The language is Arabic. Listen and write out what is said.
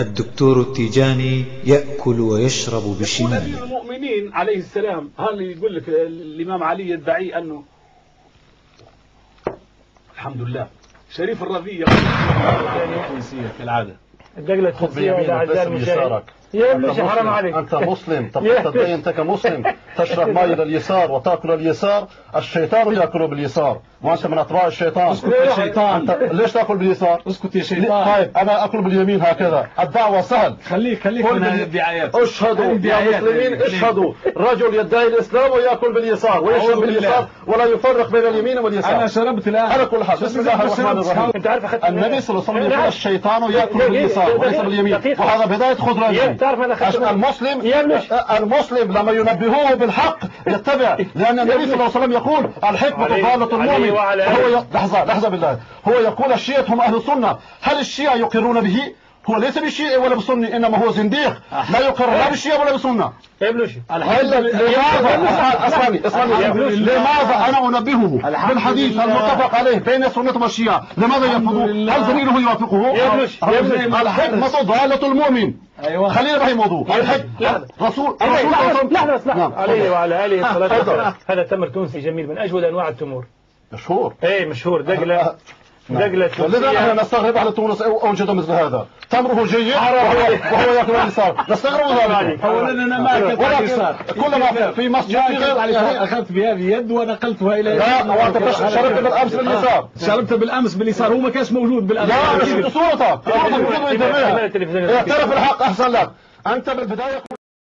الدكتور التيجاني يأكل ويشرب يقول بشماله. أمير المؤمنين عليه السلام، هل يقول لك الإمام علي يدعي أنه الحمد لله شريف الرضية التونسية كالعادة الدقلة التونسية أعزائي المشاهدين يا ابن حرام عليك، أنت مسلم تدعي أنت كمسلم تشرب ماء إلى اليسار وتأكل اليسار. الشيطان يأكل باليسار وأنت من أتباع الشيطان. اسكت يا شيطان، أنت ليش تأكل باليسار؟ اسكت يا شيطان. طيب أنا أكل باليمين هكذا. الدعوة سهل. خليك من الدعايات. اشهدوا يا مسلمين، اشهدوا رجل يدعي الإسلام ويأكل باليسار ويشرب باليسار ولا يفرق بين اليمين واليسار. أنا شربت الآن على كل حال. بسم الله الرحمن الرحيم. أنت عارف أخذت النبي صلى الله عليه وسلم يقول الشيطان يأكل باليسار وليس باليمين، وهذا بداية خضران. تعرف أنا أخذت المسلم لما ينبهوه بالحق يتبع، لأن النبي صلى الله عليه وسلم يقول الحكمة ضالة المؤمن. هو لحظة بالله، هو يقول الشيعة هم أهل السنة. هل الشيعة يقرون به؟ هو ليس بالشيعي ولا بالسني، إنما هو زنديق لا يقر لا بالشيعة ولا بالسنة. لماذا أنا أنبهه بالحديث المتفق عليه بين السنة والشيعة؟ لماذا يرفضه؟ هل زميله يوافقه؟ الحكمة ضالة المؤمن. أيوة. خلينا بهي الموضوع. الحكمة رسول لحظة عليه وعلى آله الصلاة والسلام. هذا تمر تونسي جميل من أجود أنواع التمور. مشهور. إيه مشهور. دقلة ولذا نحن نستغرب على تونس أوجد مثل هذا. تمره جيد وهو يأكل اليسار. نستغرب ذلك. أولا أنا ما أكلت على اليسار، كلما في مسجد أخذت بهذه اليد ونقلتها إلى لا، وأنت شربت بالأمس باليسار. شربت بالأمس باليسار، هو ما كانش موجود بالأمس. لا، شفت صورتك. اعترف الحق أحسن لك. أنت بالبداية